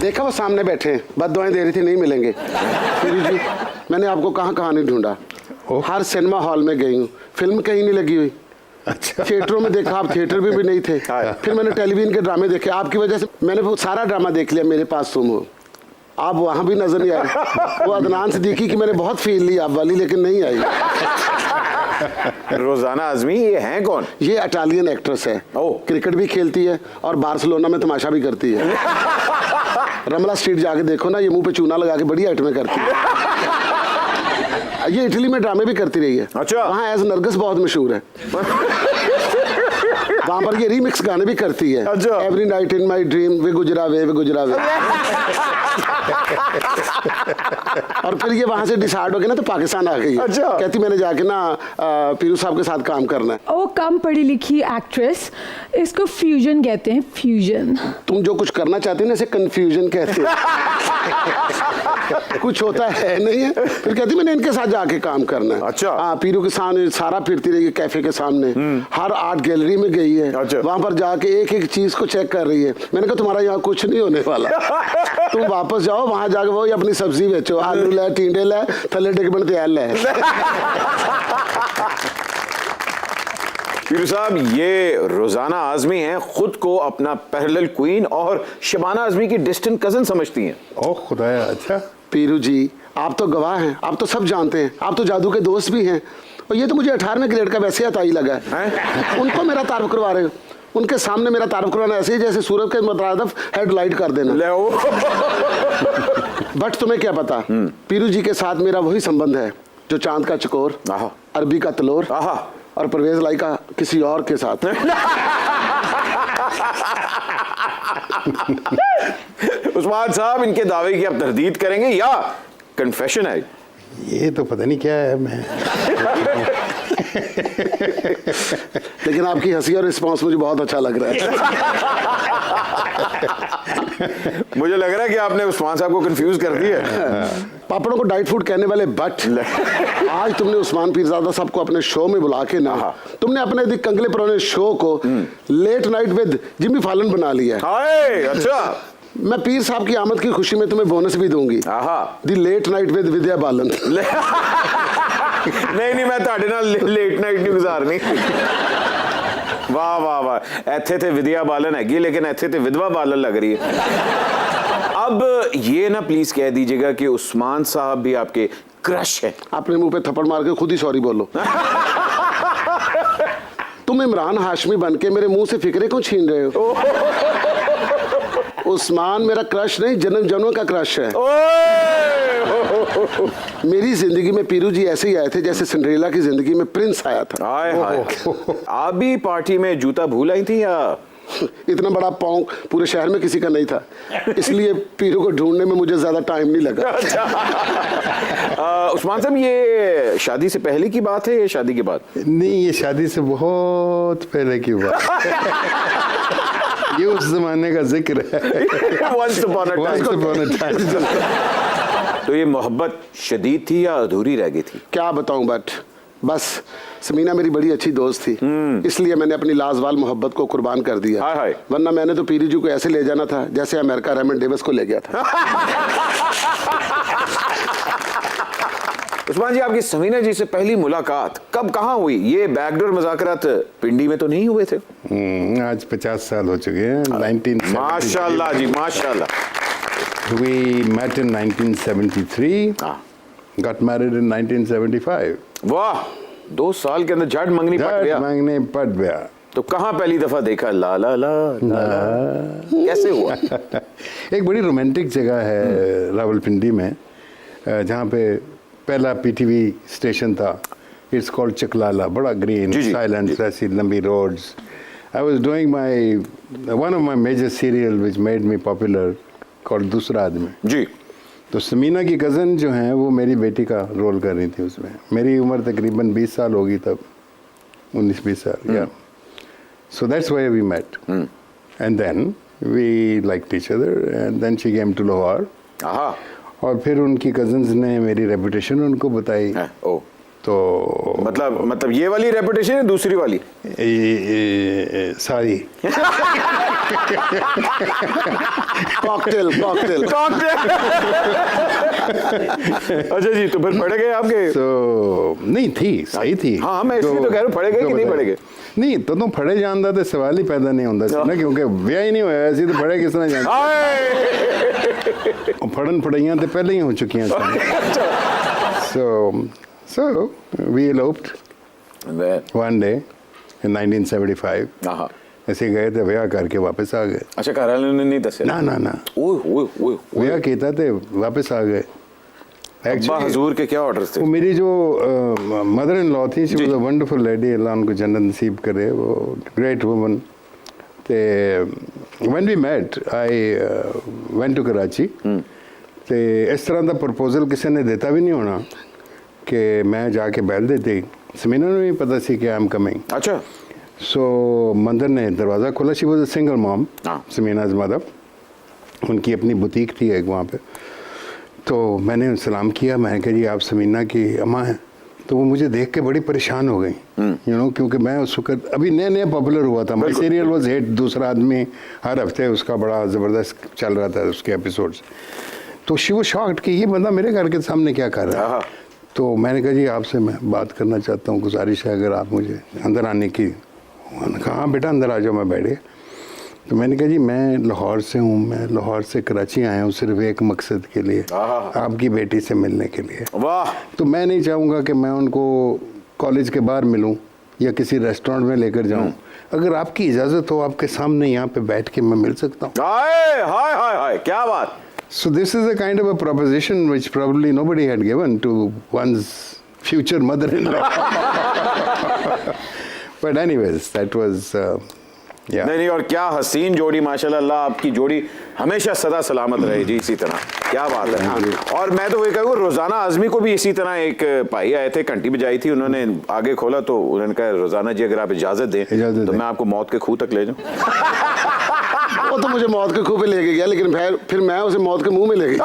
देखा वो सामने बैठे बद दुआएं दे रही थी नहीं मिलेंगे। पीरू जी मैंने आपको कहाँ कहाँ नहीं ढूंढा, हर सिनेमा हॉल में गई हूँ, फिल्म कहीं नहीं लगी हुई। अच्छा, थिएटरों में देखा, आप थिएटर में भी नहीं थे। फिर मैंने टेलीविजन के ड्रामे देखे, आपकी वजह से मैंने वो सारा ड्रामा देख लिया। मेरे पास तुम हो, आप वहाँ भी नजर नहीं आए। वो अदनान सिद्दीकी की मैंने बहुत फील ली आप वाली, लेकिन नहीं आई। रोजाना आजमी ये हैं कौन? ये इटालियन एक्ट्रेस है, क्रिकेट भी खेलती है और बार्सिलोना में तमाशा भी करती है। रमला स्ट्रीट जाके देखो ना, ये मुंह पे चूना लगा के बड़ी आइटमें करती है। ये इटली में ड्रामे भी करती रही है। अच्छा। वहाँ एज नरगिस बहुत मशहूर है। वहाँ पर ये रीमिक्स गाने भी करती है। अच्छा। Every night in my dream वे गुजरा वे और फिर ये वहाँ से डिसाइड हो गया ना तो पाकिस्तान आ गई। अच्छा। कहती मैंने जाके ना पीरू साहब के साथ काम करना है। वो कम पढ़ी लिखी एक्ट्रेस, इसको फ्यूजन कहते हैं, फ्यूजन। तुम जो कुछ करना चाहती हो ना इसे कंफ्यूजन कहते हैं। कुछ होता है नहीं है। फिर कहती मैंने इनके साथ जाके काम करना है। अच्छा। हाँ, पीरू के सामने सारा फिरती रही है, कैफे के सामने, हर आर्ट गैलरी में गई है। अच्छा। वहां पर जाके एक एक चीज को चेक कर रही है। मैंने कहा तुम्हारा यहाँ कुछ नहीं होने वाला, तुम वापस जाओ, वहां जाके वो अपनी सब्जी बेचो, आलू ले, टींडे ले, थले टिक बन तैयार ले। पीरू साहब, ये रोजाना आजमी हैं, खुद को अपना पैरेलल क्वीन और शबाना आजमी की डिस्टेंट कजन समझती हैं। ओह खुदाया। अच्छा पीरू जी आप तो गवाह हैं, आप तो सब जानते हैं, आप तो जादू के दोस्त भी हैं। और ये तो मुझे 18वें ग्रेड का वैसे अताई लगा है। उनको मेरा तारुफ करवा रहे हो, उनके सामने मेरा तारुफ करवाना ऐसे ही जैसे सूरज के मुताबिक हेडलाइट कर देना। बट तुम्हें क्या पता, पीरू जी के साथ मेरा वही संबंध है जो चांद का चकोर, अरबी का तलोर और परवेज लाई का किसी और के साथ। उस्मान साहब, इनके दावे की आप तरदीद करेंगे या कन्फेशन है? ये तो पता नहीं क्या है। मैं लेकिन आपकी हंसी और रिस्पांस मुझे बहुत अच्छा लग रहा है। मुझे लग रहा है कि आपने उस्मान साहब को कंफ्यूज कर दिया। पापड़ों को डाइट फूड कहने वाले बट आज तुमने उस्मान पीरजादा साहब को अपने शो में बुला के ना, तुमने अपने कंगले पुराने शो को late night with Jimmy Fallon बना लिया है। अच्छा। मैं पीर साहब की आमद की खुशी में तुम्हें बोनस भी दूंगी, दी late night with Vidya Balan. नहीं, मैं ਤੁਹਾਡੇ ਨਾਲ लेट नाइट नहीं गुजारनी। वाह वाह वाह, ऐथे थे विद्या बालन हैगी, लेकिन ऐथे थे विधवा बालन लग रही है। अब ये ना प्लीज कह दीजिएगा कि उस्मान साहब भी आपके क्रश है। अपने मुंह पे थप्पड़ मार के खुद ही सॉरी बोलो। तुम इमरान हाशमी बन के मेरे मुंह से फिक्रे क्यों छीन रहे हो? उस्मान मेरा क्रश नहीं, जन्म जन्मों का क्रश है। मेरी जिंदगी में पीरू जी ऐसे ही आए थे जैसे सिंड्रेला की जिंदगी में प्रिंस आया था। आप भी पार्टी में जूता भूल आई थी या? इतना बड़ा पाँव पूरे शहर में किसी का नहीं था, इसलिए पीरू को ढूंढने में मुझे ज्यादा टाइम नहीं लगा। उस्मान साहब, ये शादी से पहले की बात है या शादी के बाद? नहीं, ये शादी से बहुत पहले की बात। ये उस जमाने का जिक्र है। Once upon a time. तो ये मोहब्बत शदीद थी या अधूरी रह गई थी? क्या बताऊं, बस समीना मेरी बड़ी अच्छी दोस्त थी, इसलिए मैंने अपनी लाजवाल मोहब्बत को कुर्बान कर दिया। वरना मैंने तो पीरू जी को ऐसे ले जाना था जैसे अमेरिका रेमंड डेविस को ले गया था। उस्मान जी, आपकी समीना जी से पहली मुलाकात कब कहाँ हुई? ये बैकडोर मुज़ाकरात पिंडी में तो नहीं हुए थे? आज 50 साल हो चुके हैं। 1973। माशाल्लाह जी, माशाल्लाह। We met in 1973. Got married in 1975. वाह, 2 साल के अंदर झट मंगनी पट गया। मंगनी पट गया। तो कहाँ पहली दफा देखा? ला ला ला ला ला। कैसे हुआ? एक बड़ी रोमांटिक जगह है रावलपिंडी में, जहाँ पे पहला पीटीवी स्टेशन था। It's called Chaklala. बड़ा ग्रीन, साइलेंट, ऐसी लंबी roads. I was doing my one of my major serial which made me popular called Doosra Aadmi जी। तो समीना की कज़न जो हैं वो मेरी बेटी का रोल कर रही थी उसमें। मेरी उम्र तकरीबन 20 साल होगी तब, 19-20 साल। या so that's why we met and then we liked each other and then she came to Lahore. और फिर उनकी कजन्स ने मेरी रेपुटेशन उनको बताई। तो मतलब ये वाली रेपुटेशन है, दूसरी वाली? सारी। कॉकटेल कॉकटेल अच्छा जी, तो फिर पढ़े गए आपके? तो नहीं थी, सही थी। हाँ, मैं इसलिए तो कह रहा हूँ, पढ़े गए कि नहीं पढ़े गए? नहीं तो फड़े जानता तो सवाल ही पैदा नहीं होता ਸੀ ਨਾ, क्योंकि ਵਿਆਹ ही नहीं होया ऐसी तो फड़े किस तरह जानते। फड़न फड़ाइयां तो पहले ही हो चुकी हैं। So we eloped one day in 1975। हाँ, ऐसे गए थे, ਵਿਆਹ करके वापस आ गए। अच्छा, घर वालों ने नहीं दसे? ना ना ना, ओए ओए ओए, ਵਿਆਹ ਕੀਤਾ ਤੇ वापस आ गए। अब्बा हजूर के क्या ऑर्डर्स थे? वो मेरी जो मदर इन लॉ थी, she was a wonderful lady, Allah उनको जन्नत नसीब करे, वो ग्रेट वुमन। ते when we met I went to Karachi. ते इस तरह का प्रपोजल किसी ने देता भी नहीं होना कि मैं जाके बैठ देती। समीना ने भी पता सी कि आई एम कमिंग। अच्छा। सो मंदर ने दरवाज़ा खोला। She was a single mom, Samina's mother. उनकी अपनी बुटीक थी एक वहाँ पे। तो मैंने सलाम किया, मैंने कहा जी आप समीना की अम्मा हैं। तो वो मुझे देख के बड़ी परेशान हो गई, यू नो, क्योंकि मैं उस वक्त अभी नया नया पॉपुलर हुआ था। माई सीरियल वाज हिट, दूसरा आदमी हर हफ्ते उसका बड़ा ज़बरदस्त चल रहा था उसके एपिसोड्स। तो शी वो शॉक्ड कि ये बंदा मेरे घर के सामने क्या कर रहा है। तो मैंने कहा जी आपसे मैं बात करना चाहता हूँ, गुजारिश है अगर आप मुझे अंदर आने की। उन्होंने कहा हाँ बेटा अंदर आ जाओ, मैं बैठ गया। तो मैंने कहा जी मैं लाहौर से हूँ, मैं लाहौर से कराची आया हूँ सिर्फ एक मकसद के लिए, आपकी बेटी से मिलने के लिए। वाह। तो मैं नहीं चाहूँगा कि मैं उनको कॉलेज के बाहर मिलूँ या किसी रेस्टोरेंट में लेकर जाऊँ। अगर आपकी इजाज़त हो, आपके सामने यहाँ पे बैठ के मैं मिल सकता हूँ। हाय हाय हाय हाय, क्या बात। So this is a kind of a proposition which probably nobody had given to one's future mother-in-law. But anyways, that was yeah. नहीं, और क्या हसीन जोड़ी माशाल्लाह। अल्लाह आपकी जोड़ी हमेशा सदा सलामत रहे जी, इसी तरह। क्या बात है। और मैं तो वही कहूँ, रोजाना आजमी को भी इसी तरह एक भाई आए थे, घंटी बजाई थी, उन्होंने आगे खोला तो उन्होंने कहा रोजाना जी अगर आप इजाजत दें तो मैं आपको मौत के खूह तक ले जाऊँ। वो तो मुझे मौत के खूह पे लेके गया, लेकिन फिर मैं उसे मौत के मुंह में ले गई।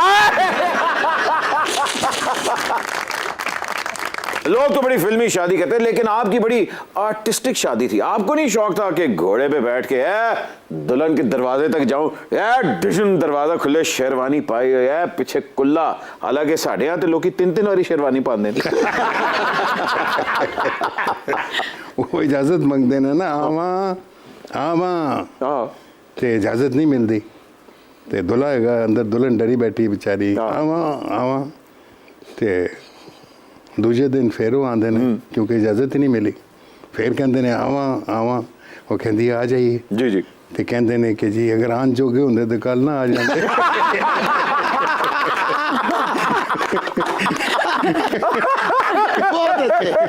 लोग तो बड़ी फिल्मी शादी करते हैं, लेकिन आपकी बड़ी आर्टिस्टिक शादी थी। आपको नहीं शौक था कि घोड़े पे बैठ के दुल्हन के दरवाजे तक जाऊं, डिशन दरवाजा खुले, शेरवानी पाई हो, पीछे कुल्ला। हालांकि साढ़े यहाँ तो लोग 3-3 वाली शेरवानी पाते हैं। वो इजाज़त मांगते ना ना, आवा आवा ते इजाज़त नहीं मिलती। ते दुल्हा है अंदर, दुल्हन डरी बैठी बेचारी, आवा आवा। ते दूजे दिन फिर वो आते हैं क्योंकि इजाज़त ही नहीं मिली। फिर कहते हैं आवा आवा, वो कहती आ जाइए जी जी। तो कहते हैं कि जी अगर आन जोगे होंगे तो कल ना आ जाते। बहुत अच्छे।